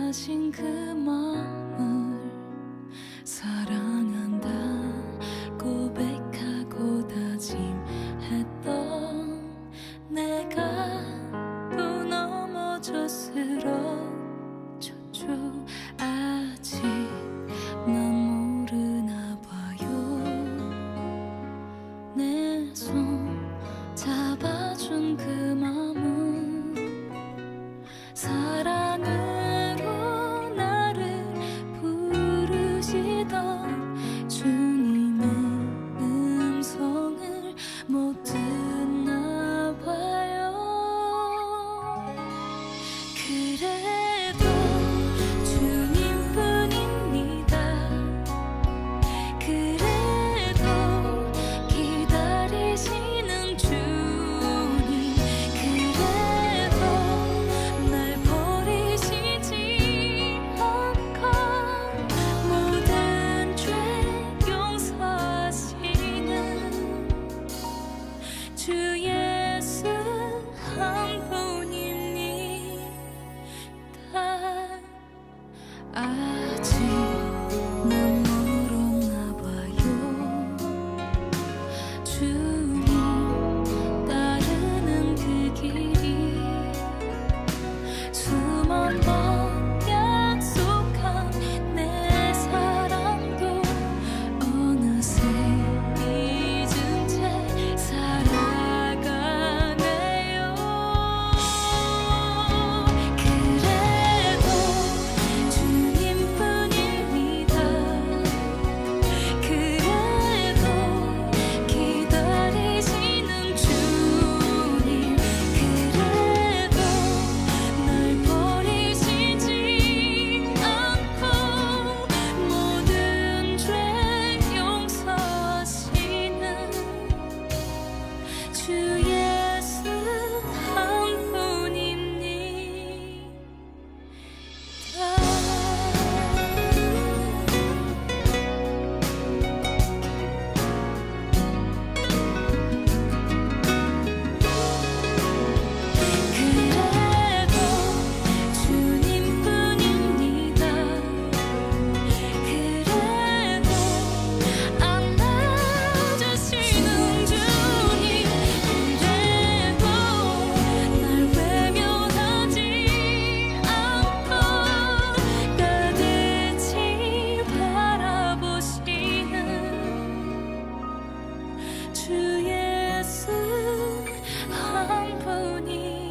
가진 그 마음을 사랑한다 고백하고 다짐했던 내가 또 넘어져 쓰러졌죠. 아직 난 모르나 봐요. 내 손 잡아준 그 마음은 사랑으로 나를 부르시던 주님의 음성을 못 듣나 봐요. 그래도 주님뿐입니다. 그래도 기다리시는 주님, 그래도 날 버리시지 않고 모든 죄 용서하시는 주 예수 한 분입니다. 아직 난 멀었나 봐요. 주님 따르는 그 길이 수만 번 약속한 내 사랑도 어느새 잊은 채 살아가네요. 그래도 주님뿐입니다. 그래도 기다리시는 주님, 그래도 날 버리시지 않고 모든 죄 용서하시는 주 예수 한 그래도 주님뿐입니다. 그래도 안아주시는 주님, 그래도 날 외면하지 않고 끝없이 바라보시는 주 예수 한 분입니다.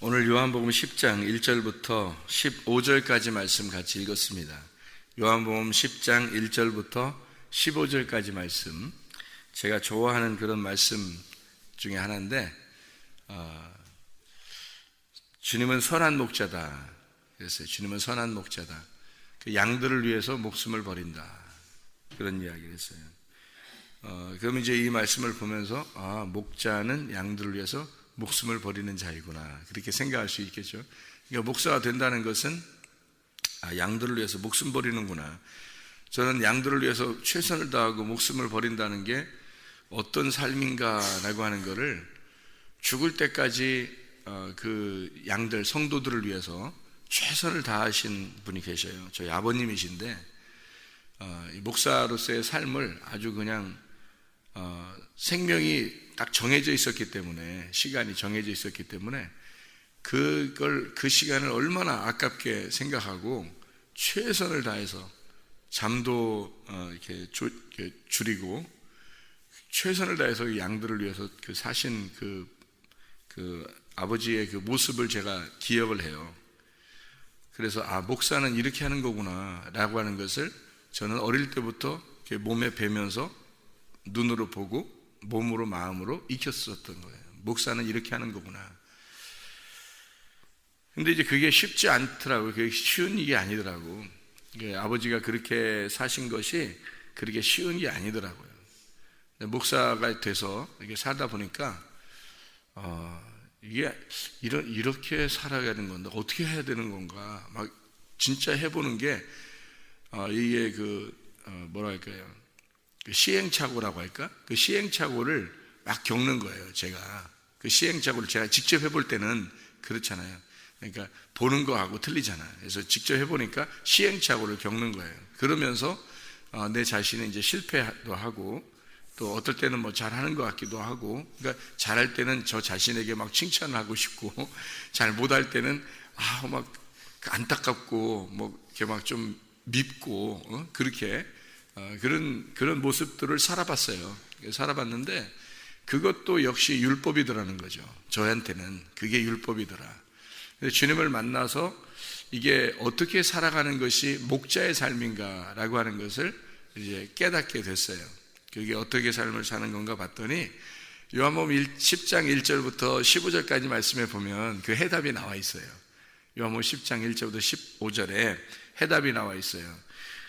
오늘 요한복음 10장 1절부터 15절까지 말씀 같이 읽었습니다. 요한복음 10장 1절부터 15절까지 말씀, 제가 좋아하는 그런 말씀 중에 하나인데, 주님은 선한 목자다 그랬어요. 주님은 선한 목자다. 그 양들을 위해서 목숨을 버린다, 그런 이야기를 했어요. 그럼 이제 이 말씀을 보면서 목자는 양들을 위해서 목숨을 버리는 자이구나, 그렇게 생각할 수 있겠죠. 그러니까 목사가 된다는 것은 양들을 위해서 목숨 버리는구나. 저는 양들을 위해서 최선을 다하고 목숨을 버린다는 게 어떤 삶인가라고 하는 것을 죽을 때까지 그 양들, 성도들을 위해서 최선을 다하신 분이 계셔요. 저희 아버님이신데 목사로서의 삶을 아주 그냥 생명이 딱 정해져 있었기 때문에, 시간이 정해져 있었기 때문에 그 시간을 얼마나 아깝게 생각하고 최선을 다해서 잠도 이렇게 줄이고 최선을 다해서 양들을 위해서 사신 그 아버지의 그 모습을 제가 기억을 해요. 그래서 목사는 이렇게 하는 거구나 라고 하는 것을 저는 어릴 때부터 몸에 배면서 눈으로 보고 몸으로 마음으로 익혔었던 거예요. 목사는 이렇게 하는 거구나. 근데 이제 그게 쉽지 않더라고요. 그게 쉬운 일이 아니더라고. 아버지가 그렇게 사신 것이 그렇게 쉬운 게 아니더라고요. 목사가 돼서 이렇게 살다 보니까 이게 이렇게 살아가는 건데 어떻게 해야 되는 건가 막 진짜 해보는 게 이게 뭐랄까요? 그 시행착오라고 할까? 그 시행착오를 막 겪는 거예요, 제가. 그 시행착오를 제가 직접 해볼 때는 그렇잖아요. 그러니까 보는 거하고 틀리잖아요. 그래서 직접 해보니까 시행착오를 겪는 거예요. 그러면서 내 자신이 이제 실패도 하고 또 어떨 때는 뭐 잘하는 것 같기도 하고, 그러니까 잘할 때는 저 자신에게 막 칭찬을 하고 싶고, 잘 못할 때는 막 안타깝고 뭐 이렇게 막 좀 밉고 그렇게 그런 모습들을 살아봤어요. 살아봤는데 그것도 역시 율법이더라는 거죠. 저한테는 그게 율법이더라. 주님을 만나서 이게 어떻게 살아가는 것이 목자의 삶인가라고 하는 것을 이제 깨닫게 됐어요. 그게 어떻게 삶을 사는 건가 봤더니 요한복음 10장 1절부터 15절까지 말씀해 보면 그 해답이 나와 있어요. 요한복음 10장 1절부터 15절에 해답이 나와 있어요.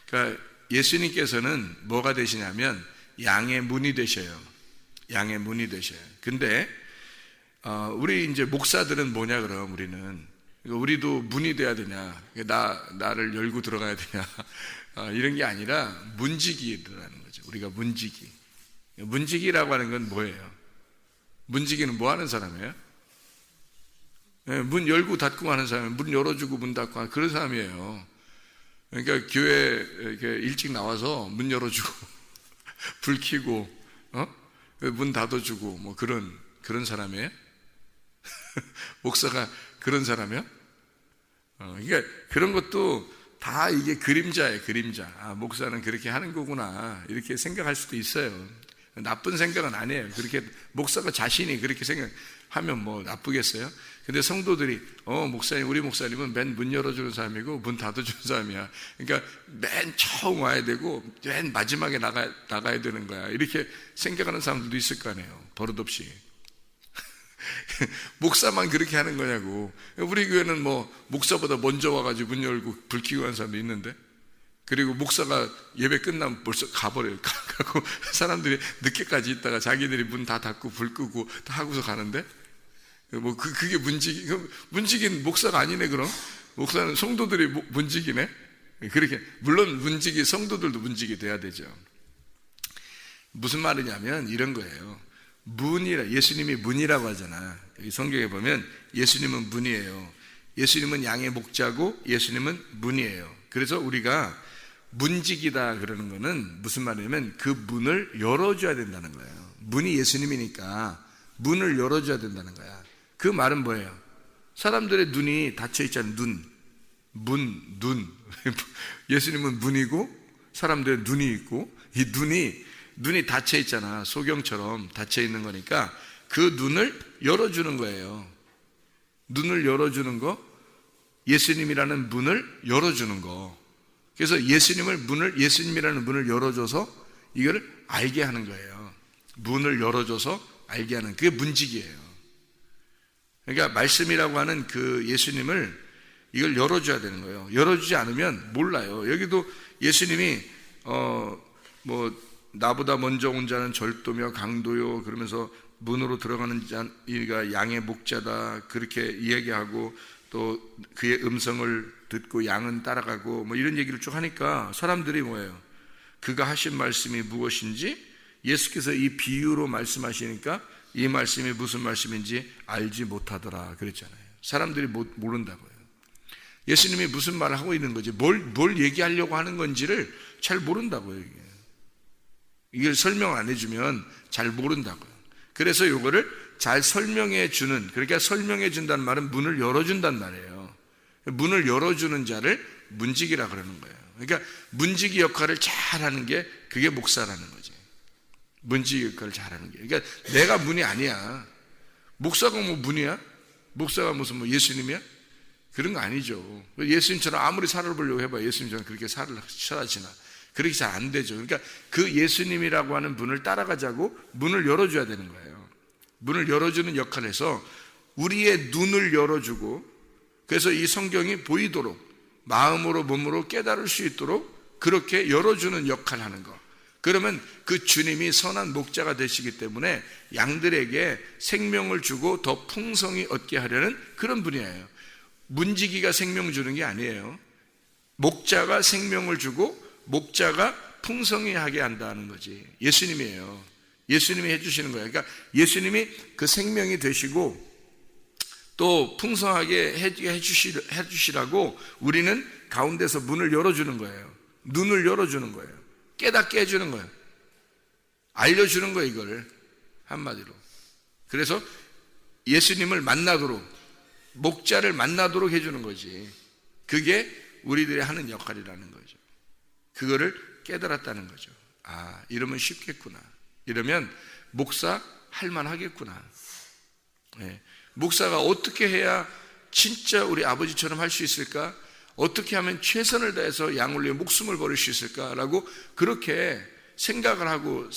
그러니까 예수님께서는 뭐가 되시냐면 양의 문이 되셔요. 양의 문이 되셔요. 근데 우리 이제 목사들은 뭐냐 그럼 우리도 문이 돼야 되냐, 나를 열고 들어가야 되냐, 이런 게 아니라 문지기라는 거죠. 우리가 문지기라고 하는 건 뭐예요? 문지기는 뭐 하는 사람이에요? 문 열고 닫고 하는 사람, 문 열어주고 문 닫고 하는 그런 사람이에요. 그러니까 교회 이렇게 일찍 나와서 문 열어주고 불 켜고 문 닫아주고 뭐 그런 사람이에요? 목사가 그런 사람이요? 그러니까 그런 것도 다 이게 그림자예요, 그림자. 목사는 그렇게 하는 거구나 이렇게 생각할 수도 있어요. 나쁜 생각은 아니에요. 그렇게 목사가 자신이 그렇게 생각하면 뭐 나쁘겠어요? 근데 성도들이 목사님, 우리 목사님은 맨 문 열어주는 사람이고 문 닫아주는 사람이야. 그러니까 맨 처음 와야 되고 맨 마지막에 나가야 되는 거야. 이렇게 생각하는 사람들도 있을 거 아니에요. 버릇없이. 목사만 그렇게 하는 거냐고. 우리 교회는 뭐 목사보다 먼저 와가지고 문 열고 불 켜고 하는 사람도 있는데, 그리고 목사가 예배 끝나면 벌써 가버려요. 가고 사람들이 늦게까지 있다가 자기들이 문 다 닫고 불 끄고 다 하고서 가는데, 뭐 그게 문지기는 목사가 아니네. 그럼 목사는 성도들이 문지기네. 그렇게 물론 성도들도 문지기 돼야 되죠. 무슨 말이냐면 이런 거예요. 예수님이 문이라고 하잖아. 성경에 보면 예수님은 문이에요. 예수님은 양의 목자고 예수님은 문이에요. 그래서 우리가 문지기다 그러는 거는 무슨 말이냐면 그 문을 열어줘야 된다는 거예요. 문이 예수님이니까 문을 열어줘야 된다는 거야. 그 말은 뭐예요? 사람들의 눈이 닫혀 있잖아요. 눈. 예수님은 문이고 사람들의 눈이 있고, 이 눈이 닫혀 있잖아. 소경처럼 닫혀 있는 거니까 그 눈을 열어주는 거예요. 눈을 열어주는 거, 예수님이라는 문을 열어주는 거. 그래서 예수님이라는 문을 열어줘서 이걸 알게 하는 거예요. 문을 열어줘서 알게 하는, 그게 문지기예요. 그러니까 말씀이라고 하는 그 예수님을 이걸 열어줘야 되는 거예요. 열어주지 않으면 몰라요. 여기도 예수님이 나보다 먼저 온 자는 절도며 강도요 그러면서 문으로 들어가는 자가 양의 목자다 그렇게 이야기하고, 또 그의 음성을 듣고 양은 따라가고 뭐 이런 얘기를 쭉 하니까 사람들이 뭐예요? 그가 하신 말씀이 무엇인지 예수께서 이 비유로 말씀하시니까 이 말씀이 무슨 말씀인지 알지 못하더라 그랬잖아요. 사람들이 모른다고요. 예수님이 무슨 말을 하고 있는 건지, 뭘 얘기하려고 하는 건지를 잘 모른다고요. 이걸 설명 안 해주면 잘 모른다고요. 그래서 이거를 잘 설명해 주는, 그러니까 설명해 준다는 말은 문을 열어준단 말이에요. 문을 열어주는 자를 문지기라 그러는 거예요. 그러니까 문지기 역할을 잘하는 게 그게 목사라는 거지. 문지기 역할을 잘하는 게. 그러니까 내가 문이 아니야. 목사가 뭐 문이야? 목사가 무슨 뭐 예수님이야? 그런 거 아니죠. 예수님처럼 아무리 살아보려고 해봐야 예수님처럼 그렇게 살아지나? 그렇게 잘 안 되죠. 그러니까 그 예수님이라고 하는 분을 따라가자고 문을 열어줘야 되는 거예요. 문을 열어주는 역할을 해서 우리의 눈을 열어주고, 그래서 이 성경이 보이도록 마음으로 몸으로 깨달을 수 있도록 그렇게 열어주는 역할을 하는 거. 그러면 그 주님이 선한 목자가 되시기 때문에 양들에게 생명을 주고 더 풍성히 얻게 하려는 그런 분이에요. 문지기가 생명 주는 게 아니에요. 목자가 생명을 주고 목자가 풍성하게 한다는 거지. 예수님이에요. 예수님이 해주시는 거예요. 그러니까 예수님이 그 생명이 되시고 또 풍성하게 해주시라고 우리는 가운데서 문을 열어주는 거예요. 눈을 열어주는 거예요. 깨닫게 해주는 거예요. 알려주는 거예요, 이걸. 한마디로. 그래서 예수님을 만나도록, 목자를 만나도록 해주는 거지. 그게 우리들이 하는 역할이라는 거죠. 그거를 깨달았다는 거죠. 아, 이러면 쉽겠구나. 이러면 목사 할만하겠구나. 네. 목사가 어떻게 해야 진짜 우리 아버지처럼 할 수 있을까? 어떻게 하면 최선을 다해서 양을 위해 목숨을 버릴 수 있을까라고 그렇게 생각을 하고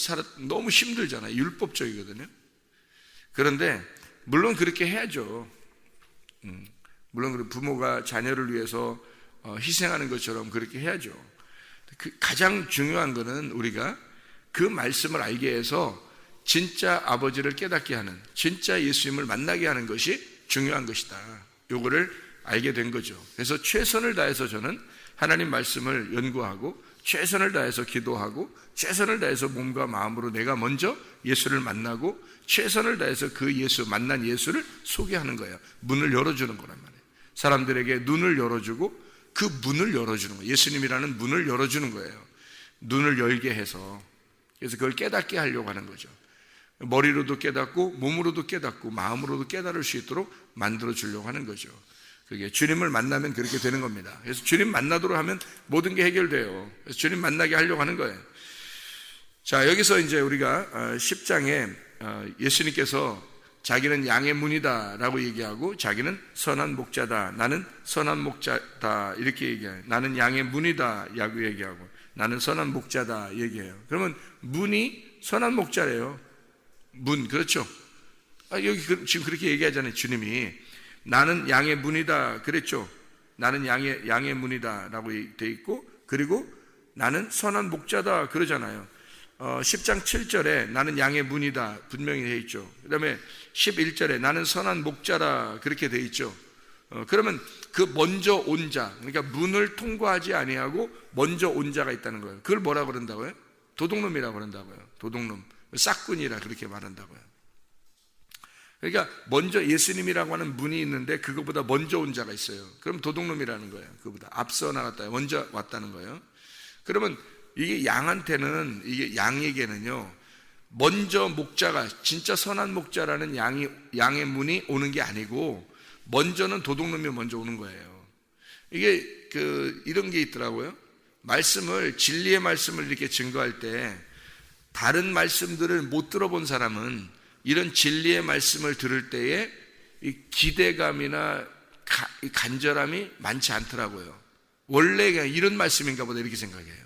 너무 힘들잖아요. 율법적이거든요. 그런데 물론 그렇게 해야죠. 물론 부모가 자녀를 위해서 희생하는 것처럼 그렇게 해야죠. 가장 중요한 것은 우리가 그 말씀을 알게 해서 진짜 아버지를 깨닫게 하는, 진짜 예수님을 만나게 하는 것이 중요한 것이다. 요거를 알게 된 거죠. 그래서 최선을 다해서 저는 하나님 말씀을 연구하고 최선을 다해서 기도하고 최선을 다해서 몸과 마음으로 내가 먼저 예수를 만나고 최선을 다해서 그 예수, 만난 예수를 소개하는 거예요. 문을 열어주는 거란 말이에요. 사람들에게 눈을 열어주고 그 문을 열어주는 거예요. 예수님이라는 문을 열어주는 거예요. 눈을 열게 해서. 그래서 그걸 깨닫게 하려고 하는 거죠. 머리로도 깨닫고 몸으로도 깨닫고 마음으로도 깨달을 수 있도록 만들어 주려고 하는 거죠. 그게 주님을 만나면 그렇게 되는 겁니다. 그래서 주님 만나도록 하면 모든 게 해결돼요. 그래서 주님 만나게 하려고 하는 거예요. 자, 여기서 이제 우리가 10장에 예수님께서 자기는 양의 문이다 라고 얘기하고 자기는 선한 목자다, 나는 선한 목자다 이렇게 얘기해요. 나는 양의 문이다 라고 얘기하고 나는 선한 목자다 얘기해요. 그러면 문이 선한 목자래요. 문, 그렇죠? 여기 지금 그렇게 얘기하잖아요. 주님이 나는 양의 문이다 그랬죠. 나는 양의 문이다 라고 돼 있고 그리고 나는 선한 목자다 그러잖아요. 10장 7절에 나는 양의 문이다 분명히 돼 있죠. 그 다음에 11절에 나는 선한 목자라 그렇게 돼 있죠. 그러면 그 먼저 온 자, 그러니까 문을 통과하지 아니하고 먼저 온 자가 있다는 거예요. 그걸 뭐라고 그런다고요? 도둑놈이라고 그런다고요. 도둑놈, 싹군이라 그렇게 말한다고요. 그러니까 먼저 예수님이라고 하는 문이 있는데 그거보다 먼저 온 자가 있어요. 그럼 도둑놈이라는 거예요. 그거보다 앞서 나갔다, 먼저 왔다는 거예요. 그러면 이게 양한테는, 이게 양에게는요, 먼저 목자가, 진짜 선한 목자라는 양의 문이 오는 게 아니고, 먼저는 도둑놈이 먼저 오는 거예요. 이게, 이런 게 있더라고요. 진리의 말씀을 이렇게 증거할 때, 다른 말씀들을 못 들어본 사람은 이런 진리의 말씀을 들을 때에 이 기대감이나 간절함이 많지 않더라고요. 원래 그냥 이런 말씀인가 보다 이렇게 생각해요.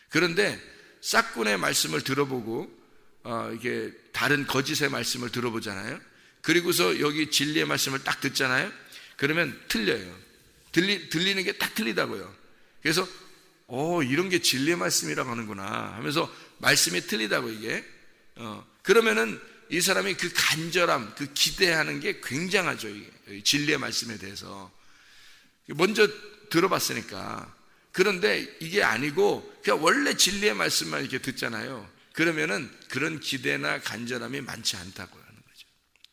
그런데 싹군의 말씀을 들어보고 이게 다른 거짓의 말씀을 들어보잖아요. 그리고서 여기 진리의 말씀을 딱 듣잖아요. 그러면 틀려요. 들리는 게 딱 틀리다고요. 그래서 이런 게 진리의 말씀이라고 하는구나 하면서 말씀이 틀리다고 이게. 그러면은 이 사람이 그 간절함, 그 기대하는 게 굉장하죠. 이게. 진리의 말씀에 대해서 먼저 들어봤으니까. 그런데 이게 아니고 그냥 원래 진리의 말씀만 이렇게 듣잖아요. 그러면은 그런 기대나 간절함이 많지 않다고 하는 거죠.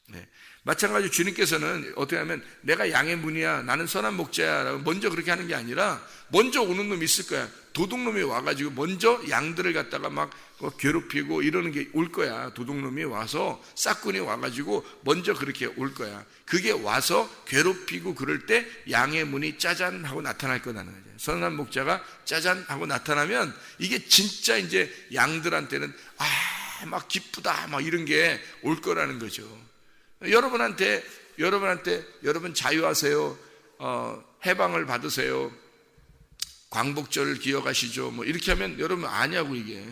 네. 마찬가지로 주님께서는 어떻게 하면 내가 양의 문이야, 나는 선한 목자야 라고 먼저 그렇게 하는 게 아니라 먼저 오는 놈이 있을 거야. 도둑놈이 와가지고 먼저 양들을 갖다가 막 괴롭히고 이러는 게 올 거야. 도둑놈이 와서, 싹군이 와가지고 먼저 그렇게 올 거야. 그게 와서 괴롭히고 그럴 때 양의 문이 짜잔 하고 나타날 거라는 거죠. 선한 목자가 짜잔 하고 나타나면 이게 진짜 이제 양들한테는 막 기쁘다 막 이런 게 올 거라는 거죠. 여러분한테 여러분 자유하세요. 해방을 받으세요. 광복절을 기억하시죠. 뭐 이렇게 하면 여러분 아냐고 이게.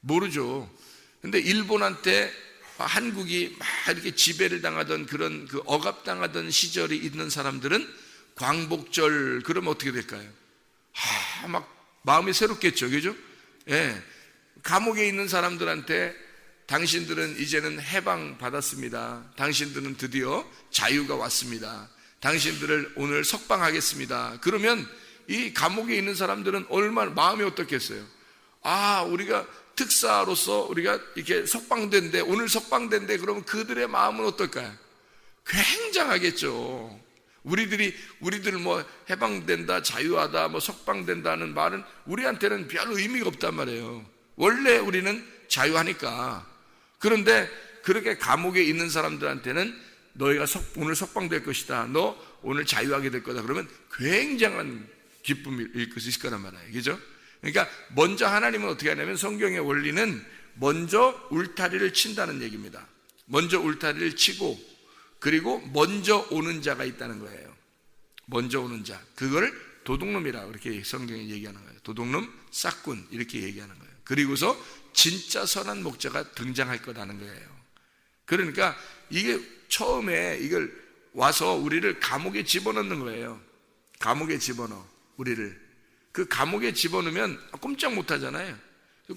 모르죠. 근데 일본한테 한국이 막 이렇게 지배를 당하던 그런 억압당하던 시절이 있는 사람들은 광복절 그러면 어떻게 될까요? 막 마음이 새롭겠죠. 그죠? 예. 감옥에 있는 사람들한테 당신들은 이제는 해방 받았습니다. 당신들은 드디어 자유가 왔습니다. 당신들을 오늘 석방하겠습니다. 그러면 이 감옥에 있는 사람들은 얼마나 마음이 어떻겠어요? 아, 우리가 특사로서 우리가 이렇게 석방된대, 오늘 석방된대, 그러면 그들의 마음은 어떨까요? 굉장하겠죠. 우리들 뭐 해방된다, 자유하다, 뭐 석방된다는 말은 우리한테는 별 의미가 없단 말이에요. 원래 우리는 자유하니까. 그런데 그렇게 감옥에 있는 사람들한테는 너희가 오늘 석방될 것이다, 너 오늘 자유하게 될 거다, 그러면 굉장한 기쁨일 수 있을 거란 말이에요. 그죠? 그러니까 먼저 하나님은 어떻게 하냐면, 성경의 원리는 먼저 울타리를 친다는 얘기입니다. 먼저 울타리를 치고, 그리고 먼저 오는 자가 있다는 거예요. 먼저 오는 자, 그걸 도둑놈이라 그렇게 성경에 얘기하는 거예요. 도둑놈, 싹군, 이렇게 얘기하는 거예요. 그리고서 진짜 선한 목자가 등장할 거라는 거예요. 그러니까 이게 처음에 이걸 와서 우리를 감옥에 집어넣는 거예요. 감옥에 집어넣어, 우리를. 그 감옥에 집어넣으면 꼼짝 못 하잖아요.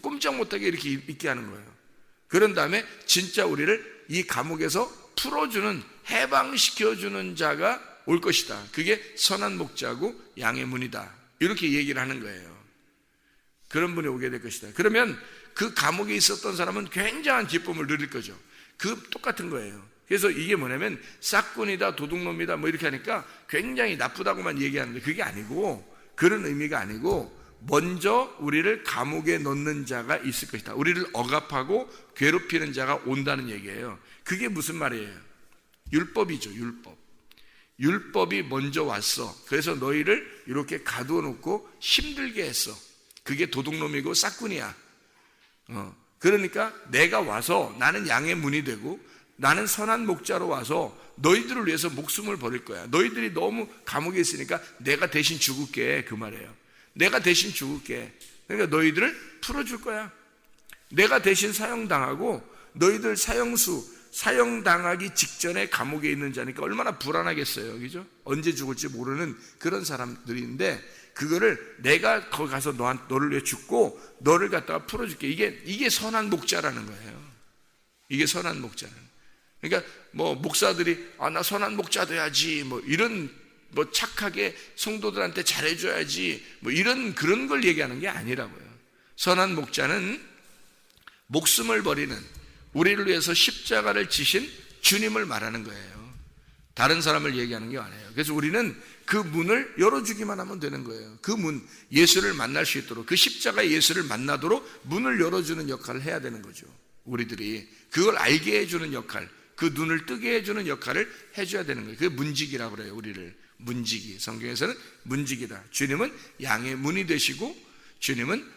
꼼짝 못하게 이렇게 있게 하는 거예요. 그런 다음에 진짜 우리를 이 감옥에서 풀어주는, 해방시켜주는 자가 올 것이다. 그게 선한 목자고 양의 문이다. 이렇게 얘기를 하는 거예요. 그런 분이 오게 될 것이다. 그러면 그 감옥에 있었던 사람은 굉장한 기쁨을 누릴 거죠. 똑같은 거예요. 그래서 이게 뭐냐면, 싹군이다, 도둑놈이다, 뭐 이렇게 하니까 굉장히 나쁘다고만 얘기하는데, 그게 아니고, 그런 의미가 아니고, 먼저 우리를 감옥에 넣는 자가 있을 것이다. 우리를 억압하고 괴롭히는 자가 온다는 얘기예요. 그게 무슨 말이에요? 율법이죠, 율법. 율법이 먼저 왔어. 그래서 너희를 이렇게 가두어 놓고 힘들게 했어. 그게 도둑놈이고 싹군이야. 그러니까 내가 와서, 나는 양의 문이 되고, 나는 선한 목자로 와서 너희들을 위해서 목숨을 버릴 거야. 너희들이 너무 감옥에 있으니까 내가 대신 죽을게, 그 말이에요. 내가 대신 죽을게. 그러니까 너희들을 풀어줄 거야. 내가 대신 사형당하고, 너희들 사형당하기 직전에 감옥에 있는 자니까 얼마나 불안하겠어요. 그죠? 언제 죽을지 모르는 그런 사람들인데, 그거를 내가 거기 가서 너를 위해 죽고 너를 갖다가 풀어줄게. 이게 선한 목자라는 거예요. 이게 선한 목자라는 거예요. 그러니까 뭐 목사들이 나 선한 목자 돼야지, 뭐 이런, 뭐 착하게 성도들한테 잘해줘야지, 뭐 그런 걸 얘기하는 게 아니라고요. 선한 목자는 목숨을 버리는, 우리를 위해서 십자가를 지신 주님을 말하는 거예요. 다른 사람을 얘기하는 게 아니에요. 그래서 우리는 그 문을 열어주기만 하면 되는 거예요. 그 문, 예수를 만날 수 있도록, 그 십자가 예수를 만나도록 문을 열어주는 역할을 해야 되는 거죠. 우리들이 그걸 알게 해주는 역할, 그 눈을 뜨게 해주는 역할을 해줘야 되는 거예요. 그게 문지기라고 그래요. 우리를 문지기, 성경에서는 문지기다. 주님은 양의 문이 되시고, 주님은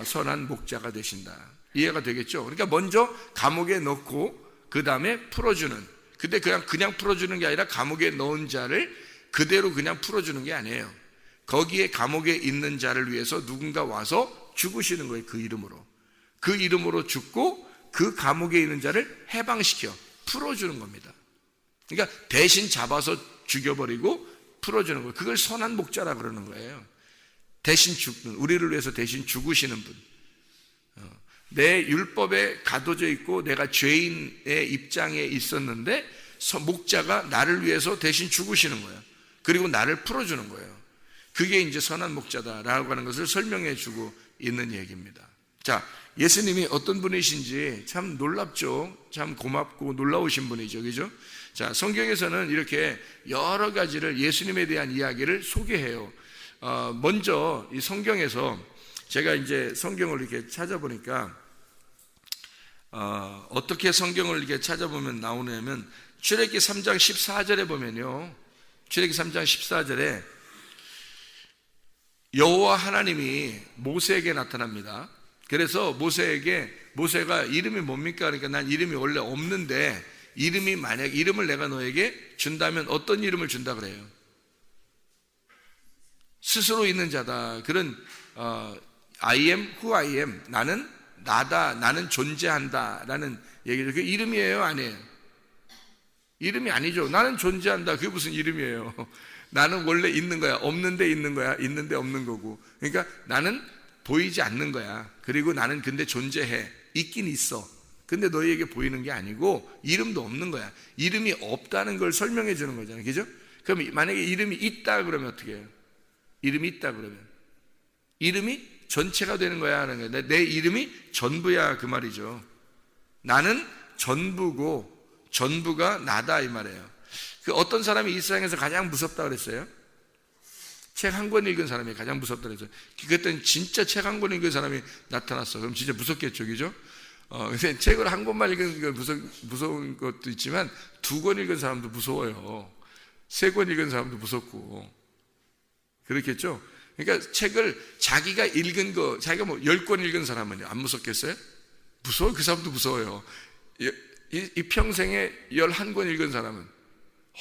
선한 목자가 되신다. 이해가 되겠죠? 그러니까 먼저 감옥에 넣고 그 다음에 풀어주는, 근데 그냥 풀어주는 게 아니라 감옥에 넣은 자를 그대로 그냥 풀어주는 게 아니에요. 거기에 감옥에 있는 자를 위해서 누군가 와서 죽으시는 거예요. 그 이름으로. 그 이름으로 죽고 그 감옥에 있는 자를 해방시켜 풀어주는 겁니다. 그러니까 대신 잡아서 죽여버리고 풀어주는 거예요. 그걸 선한 목자라 그러는 거예요. 대신 죽는, 우리를 위해서 대신 죽으시는 분. 내 율법에 가둬져 있고 내가 죄인의 입장에 있었는데 목자가 나를 위해서 대신 죽으시는 거예요. 그리고 나를 풀어주는 거예요. 그게 이제 선한 목자다라고 하는 것을 설명해 주고 있는 얘기입니다. 자, 예수님이 어떤 분이신지 참 놀랍죠. 참 고맙고 놀라우신 분이죠. 그죠? 자, 성경에서는 이렇게 여러 가지를, 예수님에 대한 이야기를 소개해요. 먼저 이 성경에서 제가 이제 성경을 이렇게 찾아보니까 어떻게 성경을 이렇게 찾아보면 나오냐면, 출애굽기 3장 14절에 보면요, 출애굽기 3장 14절에 여호와 하나님이 모세에게 나타납니다. 그래서 모세가 이름이 뭡니까? 그러니까 난 이름이 원래 없는데, 만약 이름을 내가 너에게 준다면 어떤 이름을 준다 그래요? 스스로 있는 자다. 그런 I am who I am, 나는 나다, 나는 존재한다 라는 얘기죠. 그게 이름이에요, 아니에요? 이름이 아니죠. 나는 존재한다, 그게 무슨 이름이에요? 나는 원래 있는 거야. 없는데 있는 거야. 있는데 없는 거고. 그러니까 나는 보이지 않는 거야. 그리고 나는 근데 존재해. 있긴 있어. 근데 너희에게 보이는 게 아니고 이름도 없는 거야. 이름이 없다는 걸 설명해 주는 거잖아요. 그죠? 그럼 만약에 이름이 있다 그러면 어떻게 해요? 이름이 있다 그러면 이름이 전체가 되는 거야 하는 거야. 내 이름이 전부야 그 말이죠. 나는 전부고 전부가 나다 이 말이에요. 그 어떤 사람이 이 세상에서 가장 무섭다 그랬어요? 책 한 권 읽은 사람이 가장 무섭다 그랬어요. 그때는 진짜 책 한 권 읽은 사람이 나타났어. 그럼 진짜 무섭겠죠, 그죠? 근데 책을 한 권만 읽은 거 무서운 것도 있지만 2권 읽은 사람도 무서워요. 3권 읽은 사람도 무섭고 그렇겠죠? 그러니까 책을 자기가 읽은 거, 자기가 뭐 10권 읽은 사람은 안 무섭겠어요? 무서워요. 그 사람도 무서워요. 이 평생에 11권 읽은 사람은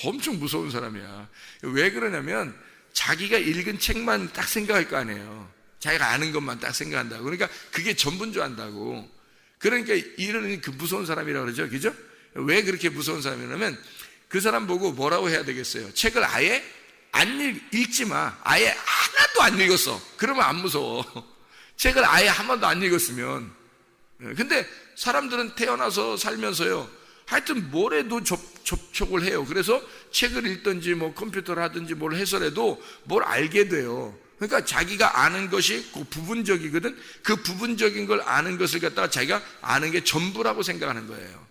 엄청 무서운 사람이야. 왜 그러냐면 자기가 읽은 책만 딱 생각할 거 아니에요. 자기가 아는 것만 딱 생각한다고. 그러니까 그게 전부인 줄 안다고. 그러니까 이런 그 무서운 사람이라고 그러죠. 그죠? 왜 그렇게 무서운 사람이냐면 그 사람 보고 뭐라고 해야 되겠어요? 책을 아예 안 읽지 마. 아예 하나도 안 읽었어. 그러면 안 무서워. 책을 아예 한 번도 안 읽었으면. 근데 사람들은 태어나서 살면서요, 하여튼 뭘 해도 접촉을 해요. 그래서 책을 읽든지 뭐 컴퓨터를 하든지 뭘 해서라도 뭘 알게 돼요. 그러니까 자기가 아는 것이 그 부분적이거든. 그 부분적인 걸 아는 것을 갖다가 자기가 아는 게 전부라고 생각하는 거예요.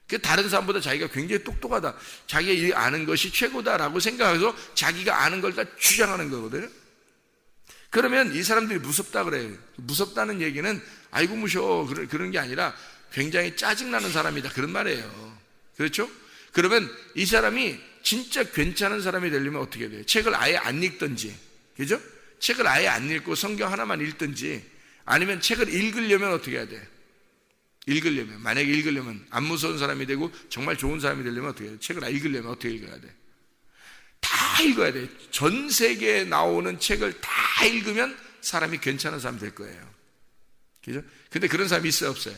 그 다른 사람보다 자기가 굉장히 똑똑하다, 자기가 아는 것이 최고다라고 생각해서 자기가 아는 걸 다 주장하는 거거든요. 그러면 이 사람들이 무섭다 그래요. 무섭다는 얘기는 아이고 무서워 그런 게 아니라 굉장히 짜증나는 사람이다 그런 말이에요. 그렇죠? 그러면 이 사람이 진짜 괜찮은 사람이 되려면 어떻게 돼요? 책을 아예 안 읽든지, 그죠? 책을 아예 안 읽고 성경 하나만 읽든지, 아니면 책을 읽으려면 어떻게 해야 돼? 읽으려면, 만약에 읽으려면 안 무서운 사람이 되고 정말 좋은 사람이 되려면 어떻게 해야 돼? 책을 읽으려면 어떻게 읽어야 돼? 다 읽어야 돼. 전 세계에 나오는 책을 다 읽으면 사람이 괜찮은 사람 될 거예요. 그죠? 근데 그런 사람이 있어요, 없어요?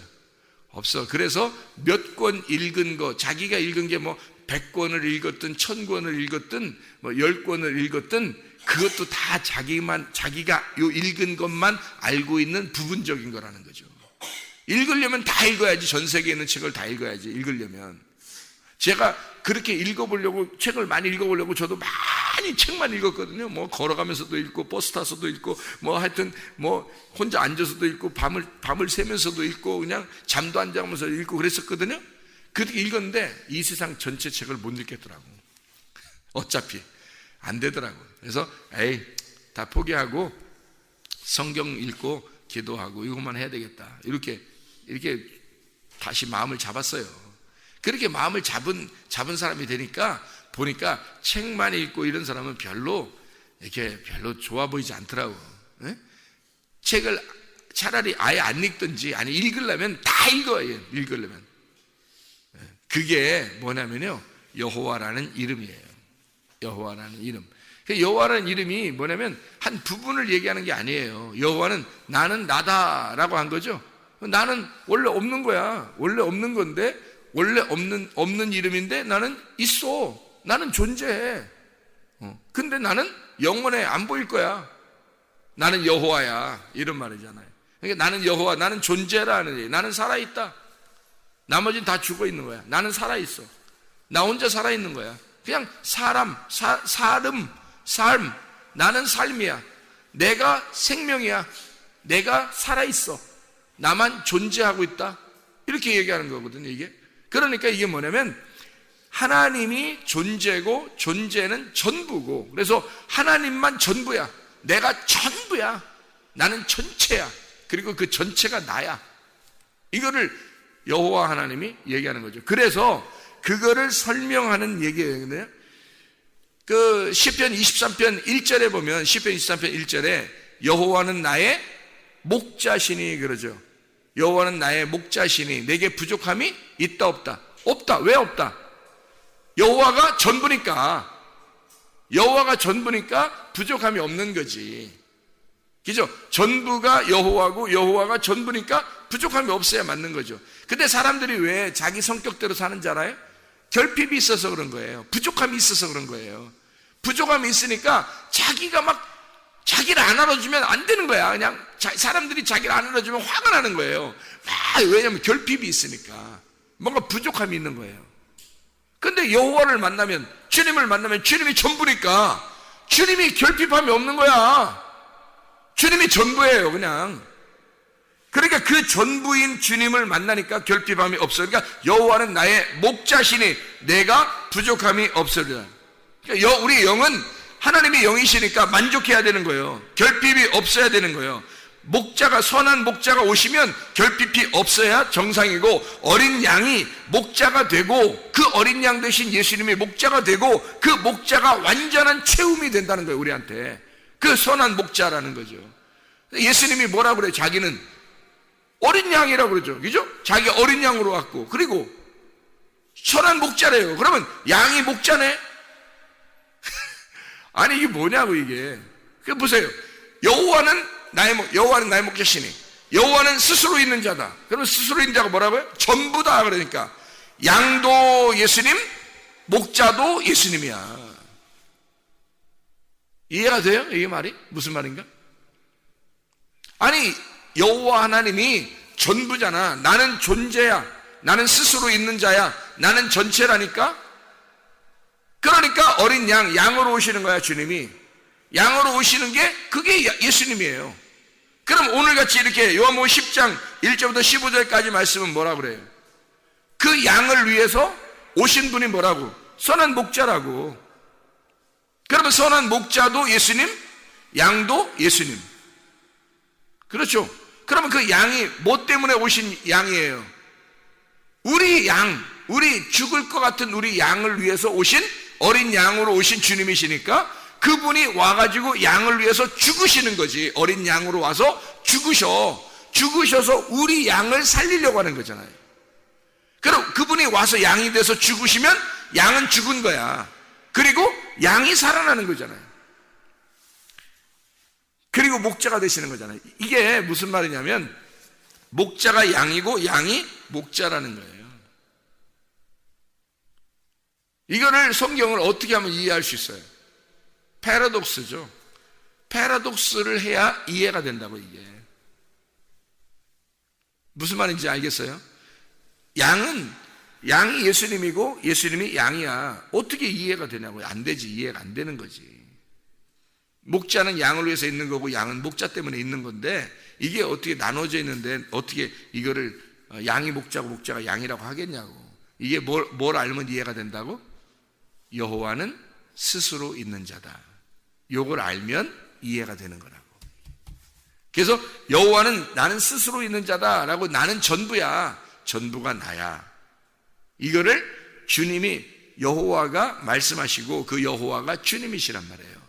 없어. 그래서 몇 권 읽은 거, 자기가 읽은 게 뭐 100권을 읽었든 1000권을 읽었든 뭐 10권을 읽었든 그것도 다 자기가 요 읽은 것만 알고 있는 부분적인 거라는 거죠. 읽으려면 다 읽어야지. 전 세계에 있는 책을 다 읽어야지. 읽으려면. 제가 그렇게 읽어보려고, 책을 많이 읽어보려고 저도 많이 책만 읽었거든요. 뭐 걸어가면서도 읽고 버스 타서도 읽고 뭐 하여튼 뭐 혼자 앉아서도 읽고 밤을 새면서도 읽고 그냥 잠도 안 자면서 읽고 그랬었거든요. 그렇게 읽었는데 이 세상 전체 책을 못 읽겠더라고. 어차피 안 되더라고. 그래서 에이 다 포기하고 성경 읽고 기도하고 이것만 해야 되겠다. 이렇게 다시 마음을 잡았어요. 그렇게 마음을 잡은 사람이 되니까 보니까 책만 읽고 이런 사람은 별로 좋아 보이지 않더라고. 네? 책을 차라리 아예 안 읽든지, 아니 읽으려면 다 읽어요. 읽으려면. 그게 뭐냐면요, 여호와라는 이름이에요. 여호와라는 이름. 여호와라는 이름이 뭐냐면 한 부분을 얘기하는 게 아니에요. 여호와는 나는 나다라고 한 거죠. 나는 원래 없는 거야. 원래 없는 건데, 원래 없는 이름인데 나는 있어. 나는 존재해. 근데 나는 영원해. 안 보일 거야. 나는 여호와야. 이런 말이잖아요. 그러니까 나는 여호와, 나는 존재라는 얘기. 나는 살아있다. 나머지는 다 죽어 있는 거야. 나는 살아있어. 나 혼자 살아있는 거야. 그냥 삶. 나는 삶이야. 내가 생명이야. 내가 살아있어. 나만 존재하고 있다. 이렇게 얘기하는 거거든요, 이게. 그러니까 이게 뭐냐면 하나님이 존재고 존재는 전부고, 그래서 하나님만 전부야. 내가 전부야. 나는 전체야. 그리고 그 전체가 나야. 이거를 여호와 하나님이 얘기하는 거죠. 그래서 그거를 설명하는 얘기예요. 그 시편 23편 1절에 보면, 시편 23편 1절에 여호와는 나의 목자시니 그러죠. 여호와는 나의 목자시니 내게 부족함이 있다 없다? 없다. 왜 없다? 여호와가 전부니까. 여호와가 전부니까 부족함이 없는 거지. 그죠? 전부가 여호와고 여호와가 전부니까 부족함이 없어야 맞는 거죠. 근데 사람들이 왜 자기 성격대로 사는 줄 알아요? 결핍이 있어서 그런 거예요. 부족함이 있어서 그런 거예요. 부족함이 있으니까 자기가 막 자기를 안 알아주면 안 되는 거야. 그냥 사람들이 자기를 안 알아주면 화가 나는 거예요. 왜냐하면 결핍이 있으니까. 뭔가 부족함이 있는 거예요. 근데 여호와를 만나면, 주님을 만나면 주님이 전부니까 주님이 결핍함이 없는 거야. 주님이 전부예요, 그냥. 그러니까 그 전부인 주님을 만나니까 결핍함이 없어. 그러니까 여호와는 나의 목자시니 내가 부족함이 없으리라. 그러니까 우리 영은 하나님의 영이시니까 만족해야 되는 거예요. 결핍이 없어야 되는 거예요. 목자가, 선한 목자가 오시면 결핍이 없어야 정상이고, 어린 양이 목자가 되고 그 어린 양 대신 예수님이 목자가 되고 그 목자가 완전한 채움이 된다는 거예요, 우리한테. 그 선한 목자라는 거죠. 예수님이 뭐라고 그래요? 자기는 어린 양이라고 그러죠. 그죠? 자기 어린 양으로 왔고, 그리고 선한 목자래요. 그러면 양이 목자네? 아니, 이게 뭐냐고, 이게. 그 보세요. 여호와는 나의 목자시니, 여호와는 스스로 있는 자다. 그러면 스스로 있는 자가 뭐라고요? 전부다. 그러니까 양도 예수님, 목자도 예수님이야. 이해가 돼요? 이게 말이? 무슨 말인가? 아니, 여호와 하나님이 전부잖아. 나는 존재야. 나는 스스로 있는 자야. 나는 전체라니까. 그러니까 어린 양으로 오시는 거야, 주님이. 양으로 오시는 게 그게 예수님이에요. 그럼 오늘같이 이렇게 요한복음 10장 1절부터 15절까지 말씀은 뭐라 그래요? 그 양을 위해서 오신 분이 뭐라고? 선한 목자라고. 그러면 선한 목자도 예수님, 양도 예수님. 그렇죠? 그러면 그 양이 뭐 때문에 오신 양이에요? 우리 죽을 것 같은 우리 양을 위해서 오신, 어린 양으로 오신 주님이시니까 그분이 와가지고 양을 위해서 죽으시는 거지. 어린 양으로 와서 죽으셔서 우리 양을 살리려고 하는 거잖아요. 그럼 그분이 와서 양이 돼서 죽으시면 양은 죽은 거야. 그리고 양이 살아나는 거잖아요. 그리고 목자가 되시는 거잖아요. 이게 무슨 말이냐면 목자가 양이고 양이 목자라는 거예요. 이거를 성경을 어떻게 하면 이해할 수 있어요? 패러독스죠. 패러독스를 해야 이해가 된다고. 이게 무슨 말인지 알겠어요? 양이 예수님이고 예수님이 양이야. 어떻게 이해가 되냐고요? 안 되지. 이해가 안 되는 거지. 목자는 양을 위해서 있는 거고 양은 목자 때문에 있는 건데, 이게 어떻게 나눠져 있는데 어떻게 이거를 양이 목자고 목자가 양이라고 하겠냐고. 이게 뭘 알면 이해가 된다고? 여호와는 스스로 있는 자다. 요걸 알면 이해가 되는 거라고. 그래서 여호와는 나는 스스로 있는 자다라고, 나는 전부야. 전부가 나야. 이거를 주님이, 여호와가 말씀하시고 그 여호와가 주님이시란 말이에요.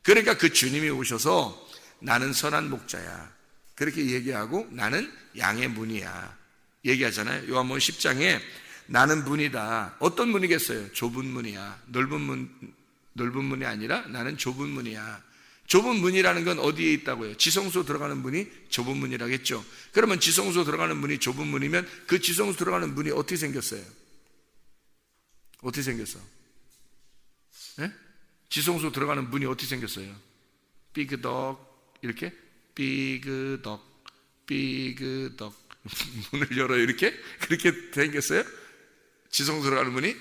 그러니까 그 주님이 오셔서 나는 선한 목자야. 그렇게 얘기하고 나는 양의 문이야. 얘기하잖아요. 요한복음 10장에 나는 문이다. 어떤 문이겠어요? 좁은 문이야. 넓은 문이 아니라 나는 좁은 문이야. 좁은 문이라는 건 어디에 있다고요? 지성소 들어가는 문이 좁은 문이라겠죠. 그러면 지성소 들어가는 문이 좁은 문이면 그 지성소 들어가는 문이 어떻게 생겼어요? 어떻게 생겼어? 네? 지성소 들어가는 문이 어떻게 생겼어요? 삐그덕, 이렇게 삐그덕 문을 열어, 이렇게 그렇게 생겼어요? 지성소 들어가는 문이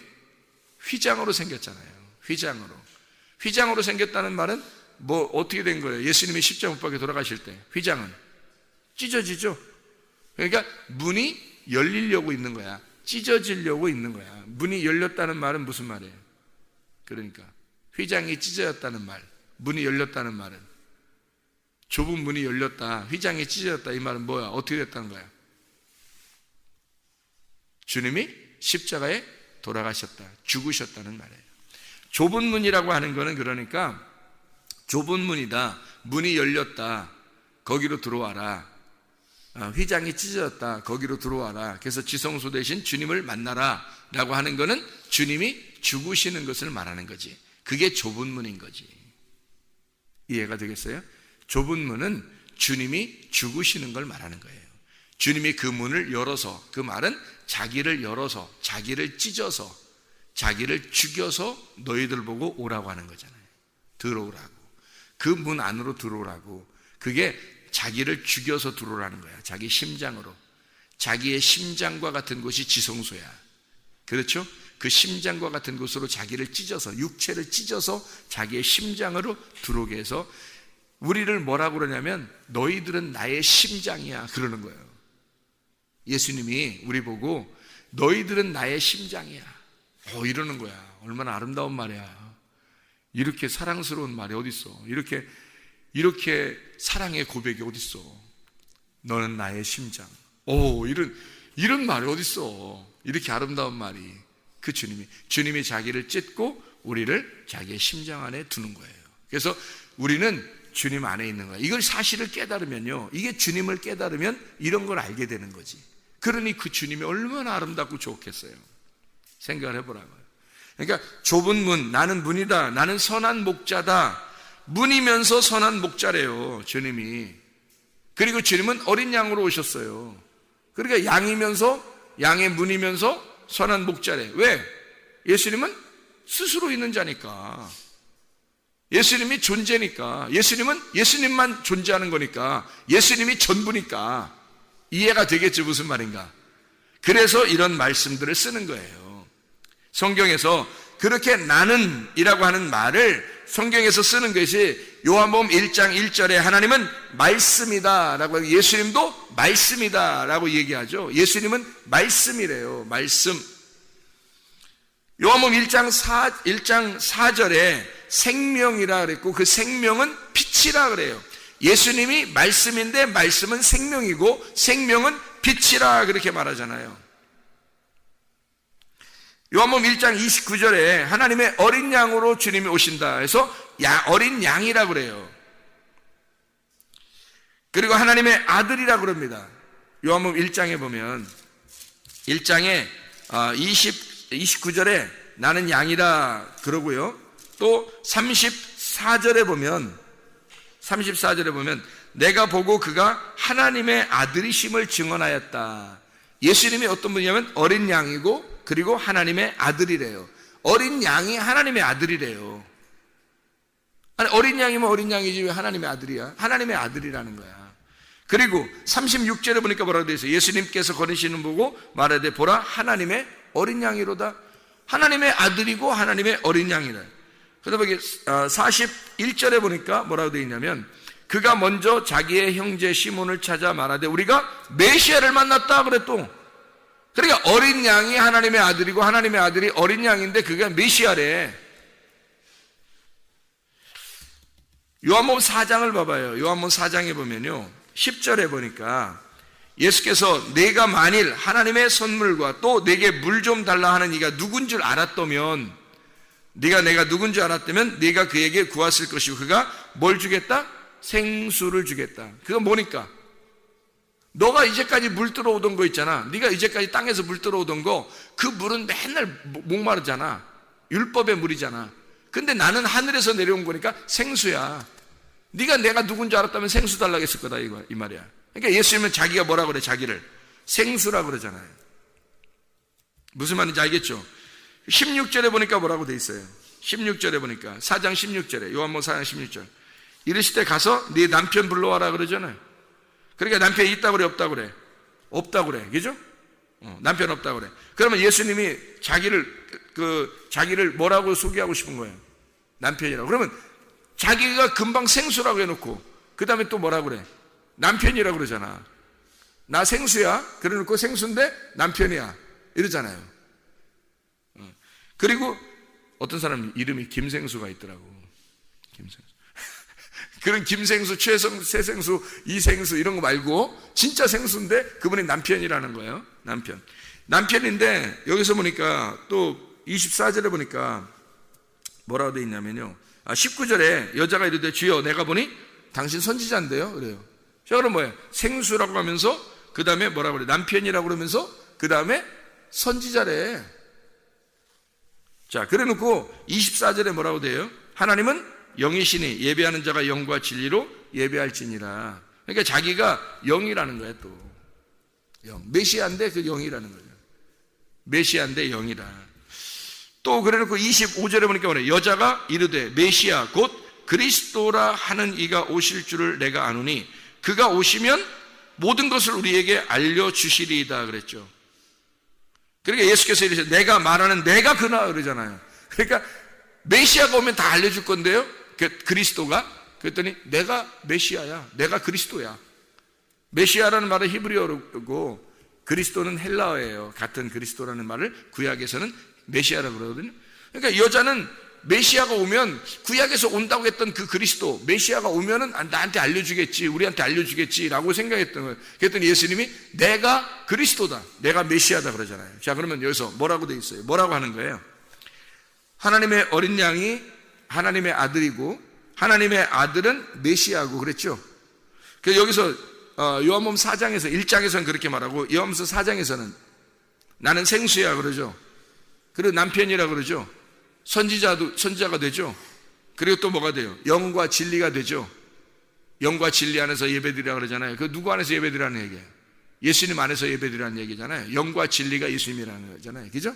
휘장으로 생겼잖아요. 휘장으로 생겼다는 말은 뭐 어떻게 된 거예요? 예수님이 십자가 못 박혀 돌아가실 때 휘장은 찢어지죠. 그러니까 문이 열리려고 있는 거야. 찢어지려고 있는 거야. 문이 열렸다는 말은 무슨 말이에요? 그러니까 휘장이 찢어졌다는 말, 문이 열렸다는 말은, 좁은 문이 열렸다, 휘장이 찢어졌다, 이 말은 뭐야? 어떻게 됐다는 거야? 주님이 십자가에 돌아가셨다, 죽으셨다는 말이에요. 좁은 문이라고 하는 거는, 그러니까 좁은 문이다, 문이 열렸다, 거기로 들어와라. 휘장이 찢어졌다, 거기로 들어와라. 그래서 지성소 대신 주님을 만나라 라고 하는 거는 주님이 죽으시는 것을 말하는 거지. 그게 좁은 문인 거지. 이해가 되겠어요? 좁은 문은 주님이 죽으시는 걸 말하는 거예요. 주님이 그 문을 열어서, 그 말은 자기를 열어서, 자기를 찢어서, 자기를 죽여서 너희들 보고 오라고 하는 거잖아요. 들어오라고. 그 문 안으로 들어오라고. 그게 자기를 죽여서 들어오라는 거야. 자기 심장으로. 자기의 심장과 같은 곳이 지성소야. 그렇죠? 그 심장과 같은 곳으로 자기를 찢어서, 육체를 찢어서 자기의 심장으로 들어오게 해서 우리를 뭐라고 그러냐면 너희들은 나의 심장이야 그러는 거예요. 예수님이 우리 보고 너희들은 나의 심장이야 이러는 거야. 얼마나 아름다운 말이야. 이렇게 사랑스러운 말이 어딨어. 이렇게 사랑의 고백이 어딨어. 너는 나의 심장. 이런 말이 어딨어. 이렇게 아름다운 말이. 그 주님이 자기를 찢고 우리를 자기의 심장 안에 두는 거예요. 그래서 우리는 주님 안에 있는 거야. 이걸 사실을 깨달으면요, 이게 주님을 깨달으면 이런 걸 알게 되는 거지. 그러니 그 주님이 얼마나 아름답고 좋겠어요. 생각을 해보라고요. 그러니까 좁은 문, 나는 문이다, 나는 선한 목자다. 문이면서 선한 목자래요, 주님이. 그리고 주님은 어린 양으로 오셨어요. 그러니까 양이면서, 양의 문이면서 선한 목자래. 왜? 예수님은 스스로 있는 자니까. 예수님이 존재니까. 예수님은 예수님만 존재하는 거니까. 예수님이 전부니까. 이해가 되겠죠, 무슨 말인가? 그래서 이런 말씀들을 쓰는 거예요. 성경에서 그렇게 나는 이라고 하는 말을 성경에서 쓰는 것이 요한복음 1장 1절에 하나님은 말씀이다 라고 하고 예수님도 말씀이다 라고 얘기하죠. 예수님은 말씀이래요. 말씀. 요한복음 1장 4절에 생명이라 그랬고 그 생명은 빛이라 그래요. 예수님이 말씀인데 말씀은 생명이고 생명은 빛이라 그렇게 말하잖아요. 요한복음 1장 29절에 하나님의 어린 양으로 주님이 오신다 해서 어린 양이라 그래요. 그리고 하나님의 아들이라 그럽니다. 요한복음 1장에 보면 1장에 29절에 나는 양이라 그러고요. 또 34절에 보면 내가 보고 그가 하나님의 아들이심을 증언하였다. 예수님이 어떤 분이냐면 어린 양이고 그리고 하나님의 아들이래요. 어린 양이 하나님의 아들이래요. 아니, 어린 양이면 어린 양이지 왜 하나님의 아들이야? 하나님의 아들이라는 거야. 그리고 36절에 보니까 뭐라고 되어 있어요? 예수님께서 걸으시는 보고 말하되 보라 하나님의 어린 양이로다. 하나님의 아들이고 하나님의 어린 양이래. 그러다 보니 41절에 보니까 뭐라고 되어 있냐면 그가 먼저 자기의 형제 시몬을 찾아 말하되 우리가 메시아를 만났다 그래. 또 그러니까 어린 양이 하나님의 아들이고 하나님의 아들이 어린 양인데 그게 메시아래. 요한복음 4장을 봐봐요. 요한복음 4장에 보면요 10절에 보니까 예수께서 내가 만일 하나님의 선물과 또 내게 물 좀 달라 하는 이가 누군 줄 알았다면 내가 누군 줄 알았다면 네가 그에게 구했을 것이고 그가 뭘 주겠다? 생수를 주겠다. 그건 뭐니까? 너가 이제까지 물 들어오던 거 있잖아. 네가 이제까지 땅에서 물 들어오던 거 그 물은 맨날 목마르잖아. 율법의 물이잖아. 근데 나는 하늘에서 내려온 거니까 생수야. 네가 내가 누군지 알았다면 생수 달라고 했을 거다 이 말이야. 그러니까 예수님은 자기가 뭐라 그래? 자기를 생수라 그러잖아요. 무슨 말인지 알겠죠? 16절에 보니까 뭐라고 돼 있어요? 16절에 보니까 4장 16절에 요한복음 4장 16절 이르실 때 가서 네 남편 불러와라 그러잖아요. 그러니까 남편이 있다고 그래 없다고 그래? 없다고 그래. 그죠? 남편 없다고 그래. 그러면 예수님이 자기를 뭐라고 소개하고 싶은 거예요? 남편이라고. 그러면 자기가 금방 생수라고 해놓고 그 다음에 또 뭐라고 그래? 남편이라고 그러잖아. 나 생수야. 그래 놓고 생수인데 남편이야 이러잖아요. 그리고 어떤 사람 이름이 김생수가 있더라고. 김생수. 그런 김생수, 최생수, 새생수, 이생수 이런 거 말고 진짜 생수인데 그분이 남편이라는 거예요. 남편인데 여기서 보니까 또 24절에 보니까 뭐라고 되어 있냐면요 19절에 여자가 이르되 주여 내가 보니 당신 선지자인데요 그래요. 자 그럼 뭐예요? 생수라고 하면서 그 다음에 뭐라고 그래? 남편이라고 그러면서 그 다음에 선지자래. 자 그래 놓고 24절에 뭐라고 돼요? 하나님은 영이시니 예배하는 자가 영과 진리로 예배할지니라. 그러니까 자기가 영이라는 거야. 또 영, 메시아인데 그 영이라는 거예요. 메시아인데 영이라. 또 그래 놓고 25절에 보니까 뭐래? 여자가 이르되 메시아 곧 그리스도라 하는 이가 오실 줄을 내가 아노니 그가 오시면 모든 것을 우리에게 알려주시리이다 그랬죠. 그러니까 예수께서 이러셔. 내가 말하는 내가 그나 그러잖아요. 그러니까 메시아가 오면 다 알려줄 건데요. 그리스도가. 그랬더니 내가 메시아야. 내가 그리스도야. 메시아라는 말은 히브리어고 그리스도는 헬라어예요. 같은 그리스도라는 말을 구약에서는 메시아라고 그러거든요. 그러니까 여자는 메시아가 오면 구약에서 온다고 했던 그 그리스도, 메시아가 오면은 나한테 알려주겠지, 우리한테 알려주겠지라고 생각했던 거예요. 그랬더니 예수님이 내가 그리스도다, 내가 메시아다 그러잖아요. 자, 그러면 여기서 뭐라고 돼 있어요? 뭐라고 하는 거예요? 하나님의 어린 양이 하나님의 아들이고 하나님의 아들은 메시아고 그랬죠. 그래서 여기서 요한복음 4장에서 1장에서는 그렇게 말하고 요한복음 4장에서는 나는 생수야 그러죠. 그리고 남편이라 그러죠. 선지자가 되죠. 그리고 또 뭐가 돼요? 영과 진리가 되죠. 영과 진리 안에서 예배드리라 그러잖아요. 그 누구 안에서 예배드리라는 얘기예요? 예수님 안에서 예배드리라는 얘기잖아요. 영과 진리가 예수님이라는 거잖아요. 그죠?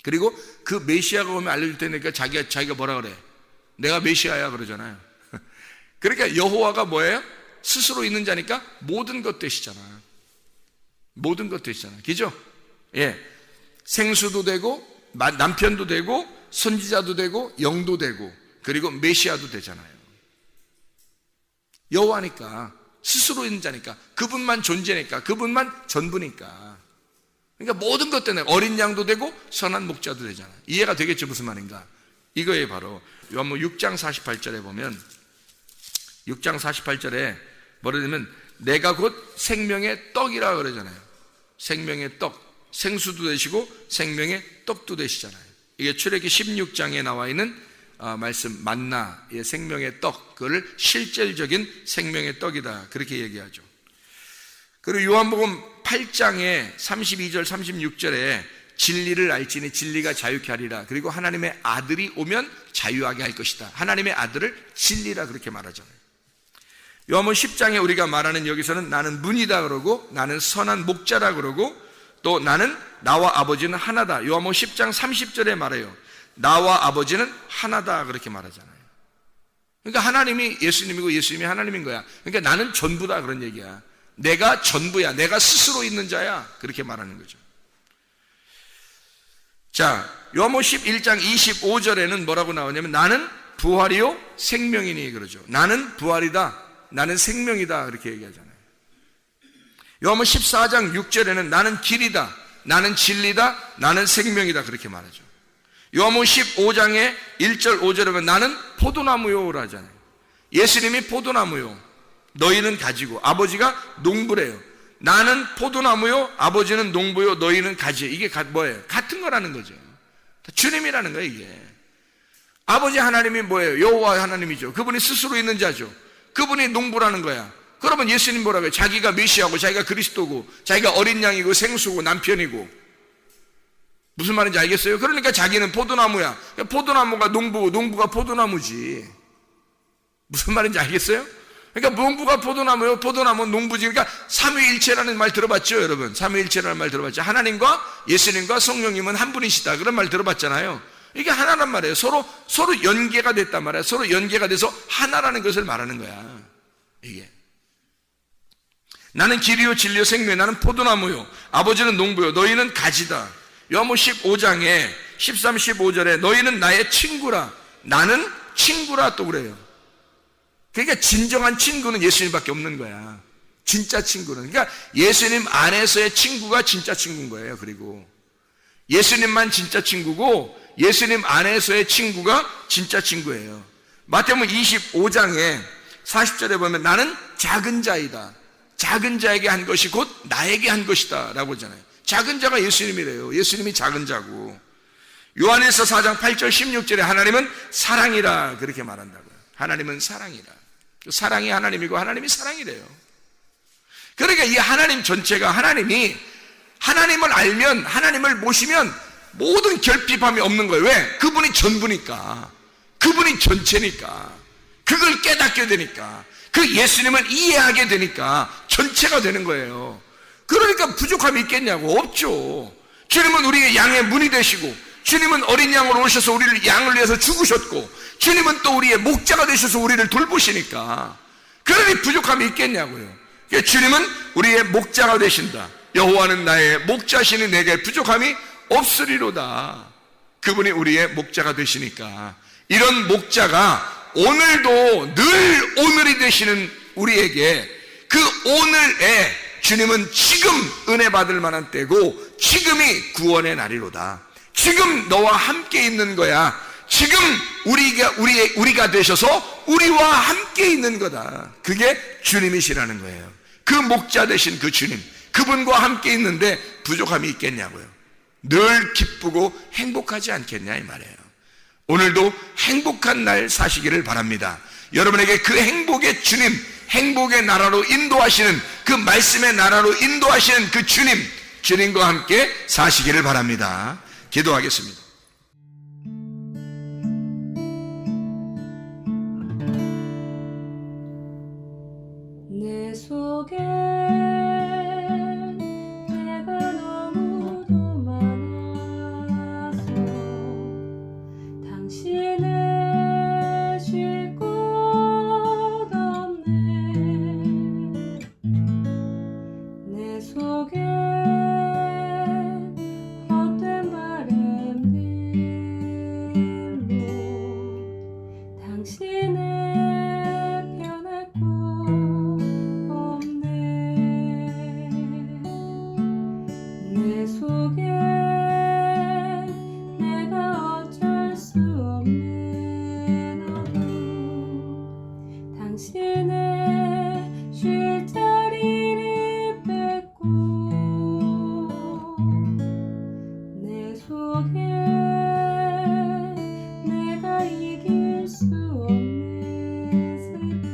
그리고 그 메시아가 오면 알려줄 테니까 자기가 뭐라 그래? 내가 메시아야 그러잖아요. 그러니까 여호와가 뭐예요? 스스로 있는 자니까 모든 것 되시잖아. 모든 것 되시잖아. 그죠? 예. 생수도 되고 남편도 되고 선지자도 되고 영도 되고 그리고 메시아도 되잖아요. 여호와니까 스스로 있는 자니까 그분만 존재니까 그분만 전부니까. 그러니까 모든 것 때문에 어린 양도 되고 선한 목자도 되잖아요. 이해가 되겠죠? 무슨 말인가? 이거에 바로 요한복음 6장 48절에 보면 6장 48절에 뭐라 하냐면 내가 곧 생명의 떡이라 그러잖아요. 생명의 떡. 생수도 되시고 생명의 떡도 되시잖아요. 이게 출애기 16장에 나와 있는 말씀 만나의 생명의 떡, 그걸 실질적인 생명의 떡이다 그렇게 얘기하죠. 그리고 요한복음 8장에 32절 36절에 진리를 알지니 진리가 자유케 하리라. 그리고 하나님의 아들이 오면 자유하게 할 것이다. 하나님의 아들을 진리라 그렇게 말하잖아요. 요한복음 10장에 우리가 말하는 여기서는 나는 문이다 그러고 나는 선한 목자라 그러고 또 나는 나와 아버지는 하나다. 요한복음 10장 30절에 말해요. 나와 아버지는 하나다 그렇게 말하잖아요. 그러니까 하나님이 예수님이고 예수님이 하나님인 거야. 그러니까 나는 전부다 그런 얘기야. 내가 전부야. 내가 스스로 있는 자야. 그렇게 말하는 거죠. 자, 요한복음 11장 25절에는 뭐라고 나오냐면 나는 부활이요 생명이니 그러죠. 나는 부활이다. 나는 생명이다 그렇게 얘기하잖아요. 요한복음 14장 6절에는 나는 길이다, 나는 진리다, 나는 생명이다 그렇게 말하죠. 요한복음 15장에 1절 5절에 보면 나는 포도나무요 하잖아요. 예수님이 포도나무요, 너희는 가지고 아버지가 농부래요. 나는 포도나무요, 아버지는 농부요, 너희는 가지. 이게 뭐예요? 같은 거라는 거죠. 주님이라는 거예요. 이게 아버지 하나님이 뭐예요? 여호와 하나님이죠. 그분이 스스로 있는 자죠. 그분이 농부라는 거야. 그러면 예수님 뭐라고 해요? 자기가 메시아고 자기가 그리스도고 자기가 어린 양이고 생수고 남편이고. 무슨 말인지 알겠어요? 그러니까 자기는 포도나무야. 포도나무가 농부고 농부가 포도나무지. 무슨 말인지 알겠어요? 그러니까 농부가 포도나무요, 포도나무는 농부지. 그러니까 삼위일체라는 말 들어봤죠, 여러분? 삼위일체라는 말 들어봤죠? 하나님과 예수님과 성령님은 한 분이시다 그런 말 들어봤잖아요. 이게 하나란 말이에요. 서로 연계가 됐단 말이에요. 서로 연계가 돼서 하나라는 것을 말하는 거야. 이게 나는 길이요 진리요 생명이요 나는 포도나무요 아버지는 농부요 너희는 가지다. 요한복음 15장에 13, 15절에 너희는 나의 친구라. 나는 친구라 또 그래요. 그러니까 진정한 친구는 예수님밖에 없는 거야. 진짜 친구는. 그러니까 예수님 안에서의 친구가 진짜 친구인 거예요. 그리고 예수님만 진짜 친구고 예수님 안에서의 친구가 진짜 친구예요. 마태복음 25장에 40절에 보면 나는 작은 자이다. 작은 자에게 한 것이 곧 나에게 한 것이다 라고 하잖아요. 작은 자가 예수님이래요. 예수님이 작은 자고. 요한일서 4장 8절 16절에 하나님은 사랑이라 그렇게 말한다고요. 하나님은 사랑이라. 사랑이 하나님이고 하나님이 사랑이래요. 그러니까 이 하나님 전체가 하나님이 하나님을 알면 하나님을 모시면 모든 결핍함이 없는 거예요. 왜? 그분이 전부니까. 그분이 전체니까. 그걸 깨닫게 되니까. 그 예수님을 이해하게 되니까 전체가 되는 거예요. 그러니까 부족함이 있겠냐고. 없죠. 주님은 우리의 양의 문이 되시고 주님은 어린 양으로 오셔서 우리를 양을 위해서 죽으셨고 주님은 또 우리의 목자가 되셔서 우리를 돌보시니까 그러니 부족함이 있겠냐고요. 주님은 우리의 목자가 되신다. 여호와는 나의 목자시니 내게 부족함이 없으리로다. 그분이 우리의 목자가 되시니까 이런 목자가 오늘도 늘 오늘이 되시는 우리에게 그 오늘에 주님은 지금 은혜 받을 만한 때고 지금이 구원의 날이로다. 지금 너와 함께 있는 거야. 지금 우리가 되셔서 우리와 함께 있는 거다. 그게 주님이시라는 거예요. 그 목자 되신 그 주님, 그분과 함께 있는데 부족함이 있겠냐고요. 늘 기쁘고 행복하지 않겠냐 이 말이에요. 오늘도 행복한 날 사시기를 바랍니다. 여러분에게 그 행복의 주님, 행복의 나라로 인도하시는 그 말씀의 나라로 인도하시는 그 주님과 함께 사시기를 바랍니다. 기도하겠습니다. 내 속에 내가 너무도 많아서 당신을 쉴 곳 없네. 내 속에 헛된 바램들로 당신을 변할 곳 없네. 내 속에 내가 어쩔 수 없는 어둠, 당신의 쉴 자리를 뺏고 내 속에 내가 이길 수 없는 슬픔,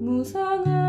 무성한